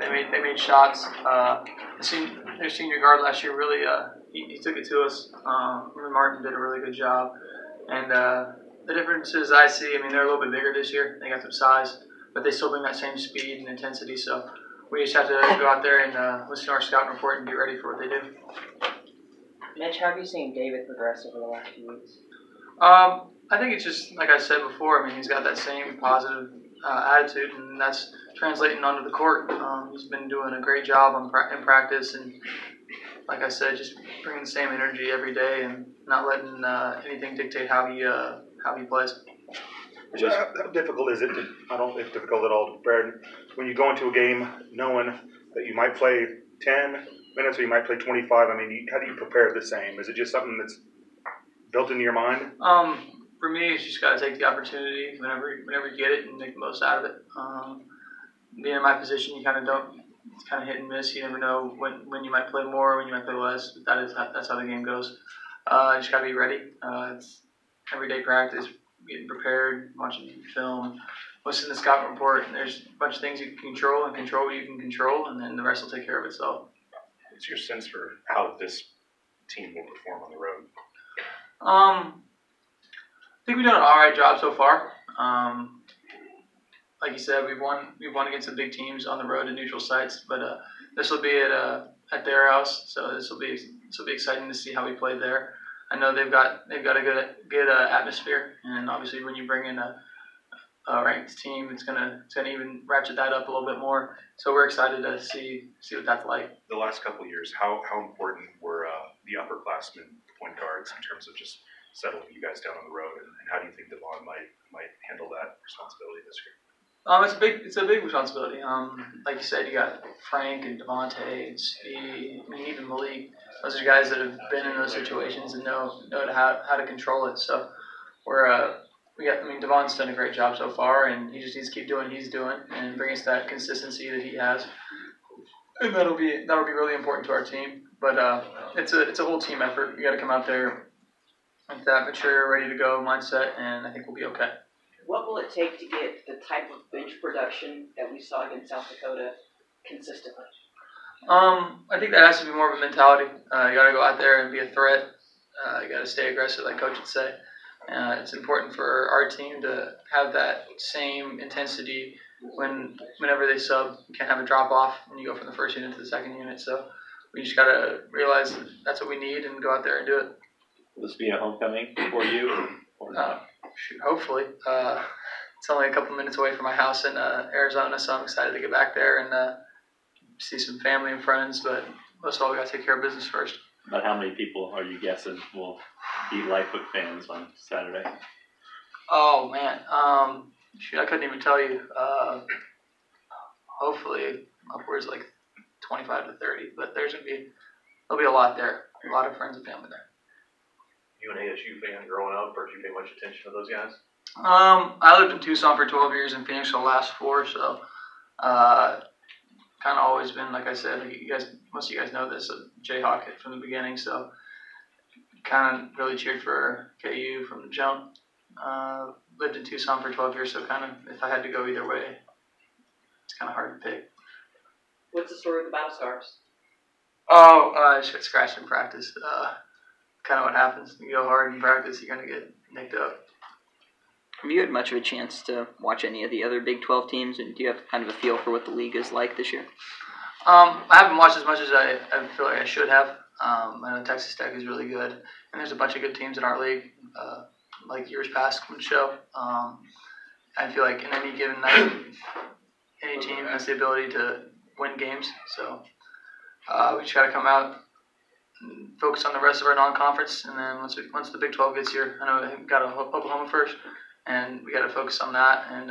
They made shots. Their senior guard last year really he took it to us. Martin did a really good job. And the differences I see, I mean, they're a little bit bigger this year. They got some size, but they still bring that same speed and intensity. So we just have to go out there and listen to our scouting report and get ready for what they do. Mitch, how have you seen David progress over the last few weeks? I think it's just, like I said before, I mean, he's got that same positive attitude, and that's translating onto the court. He's been doing a great job in practice, and like I said, just bringing the same energy every day and not letting anything dictate how he plays. How difficult is it I don't think it's difficult at all to prepare when you go into a game knowing that you might play 10 minutes or you might play 25? I mean, how do you prepare the same? Is it just something that's built into your mind? For me, it's just got to take the opportunity whenever you get it and make the most out of it. Being in my position, you kind of don't. It's kind of hit and miss. You never know when you might play more, when you might play less. But that's how the game goes. You just got to be ready. It's everyday practice, getting prepared, watching film, listening to the scouting report. And there's a bunch of things you can control and control what you can control, and then the rest will take care of itself. What's your sense for how this team will perform on the road? I think we've done an all right job so far. Like you said, we've won against some big teams on the road at neutral sites, but this will be at their house, so this will be exciting to see how we play there. I know they've got a good atmosphere, and obviously when you bring in a ranked team, it's gonna even ratchet that up a little bit more. So we're excited to see what that's like. The last couple of years, how important were the upperclassmen point guards in terms of just settling you guys down on the road, and how do you think Devon might handle that responsibility this year? It's a big responsibility. Like you said, you got Frank and Devontae and Speed, I mean, even Malik. Those are guys that have been in those situations and know how to control it. So Devon's done a great job so far, and he just needs to keep doing what he's doing and bring us that consistency that he has. And that'll be really important to our team. But it's a whole team effort. You got to come out there with that mature, ready to go mindset, and I think we'll be okay. What will it take to get the type of bench production that we saw against South Dakota consistently? I think that has to be more of a mentality. You got to go out there and be a threat. You got to stay aggressive, like Coach would say. It's important for our team to have that same intensity whenever they sub. You can't have a drop off when you go from the first unit to the second unit. So we just got to realize that's what we need and go out there and do it. Will this be a homecoming for you or not? Hopefully. It's only a couple minutes away from my house in Arizona, so I'm excited to get back there and see some family and friends. But most of all, we got to take care of business first. About how many people are you guessing will be Lightfoot fans on Saturday? Oh, man. I couldn't even tell you. Hopefully upwards like 25 to 30. But there'll be a lot there. A lot of friends and family there. You an ASU fan growing up, or did you pay much attention to those guys? I lived in Tucson for 12 years and Phoenix for the last 4, so kind of always been, like I said, most of you guys know this, a Jayhawk from the beginning, so kind of really cheered for KU from the jump. Lived in Tucson for 12 years, so kind of if I had to go either way, it's kind of hard to pick. What's the story with the battle scarves? I just got scratched in practice. Kind of what happens. You go hard in practice, you're going to get nicked up. Have you had much of a chance to watch any of the other Big 12 teams, and do you have kind of a feel for what the league is like this year? I haven't watched as much as I feel like I should have. I know Texas Tech is really good, and there's a bunch of good teams in our league, like years past would show. I feel like in any given night, any team has the ability to win games, so we just got to come out and focus on the rest of our non-conference, and then once the Big 12 gets here, I know we got Oklahoma first, and we got to focus on that and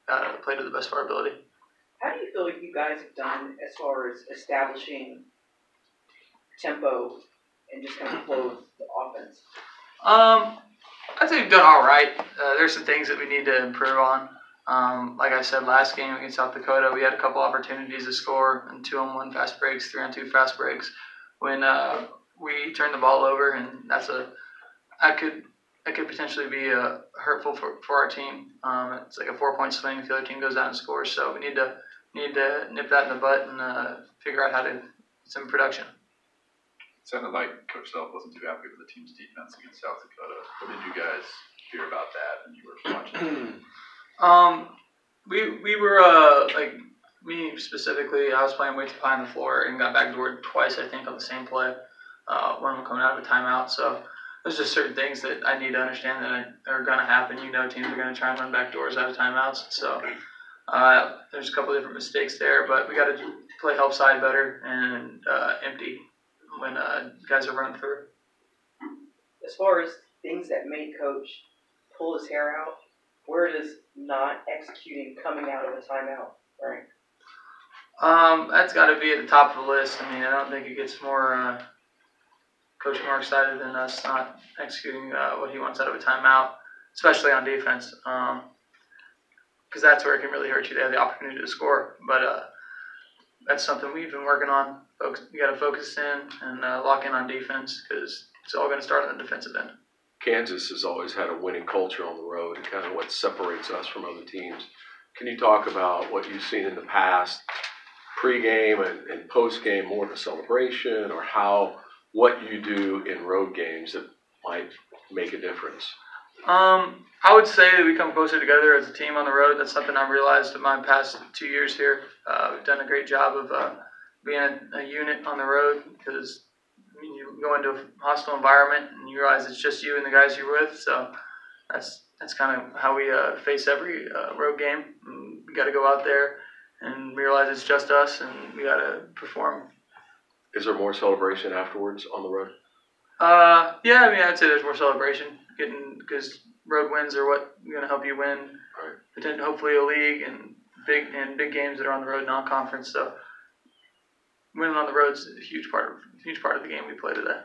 got to play to the best of our ability. How do you feel like you guys have done as far as establishing tempo and just kind of flow of the offense? I'd say we've done all right. There's some things that we need to improve on. Like I said, last game against South Dakota, we had a couple opportunities to score in 2-on-1 fast breaks, 3-on-2 fast breaks. When we turned the ball over, and that could potentially be hurtful for our team. It's like a 4-point swing if the other team goes down and scores. So we need to need to nip that in the butt and figure out how to get some production. It sounded like Coach Self wasn't too happy with the team's defense against South Dakota. What did you guys hear about that when you were watching? We were like me specifically. I was playing way too high on the floor and got backdoored twice, I think, on the same play. When I'm coming out of a timeout, so there's just certain things that I need to understand that are going to happen. You know, teams are going to try and run backdoors out of timeouts, so there's a couple different mistakes there, but we got to play help side better and empty when guys are running through. As far as things that made Coach pull his hair out, where does not executing coming out of a timeout rank? That's got to be at the top of the list. I mean, I don't think it gets more Coach more excited than us not executing what he wants out of a timeout, especially on defense, because that's where it can really hurt you. They have the opportunity to score, but that's something we've been working on. You got to focus in and lock in on defense because it's all going to start on the defensive end. Kansas has always had a winning culture on the road and kind of what separates us from other teams. Can you talk about what you've seen in the past, pre-game and post-game, more of a celebration, or what you do in road games that might make a difference? I would say that we come closer together as a team on the road. That's something I've realized in my past 2 years here. We've done a great job of being a unit on the road because you go into a hostile environment and you realize it's just you and the guys you're with. So that's kind of how we face every road game. We got to go out there and realize it's just us and we got to perform. Is there more celebration afterwards on the road? Yeah, I mean, I'd say there's more celebration because road wins are what going to help you win. Right. But hopefully a league and big games that are on the road, non-conference. So winning on the road is a huge part of the game we play today.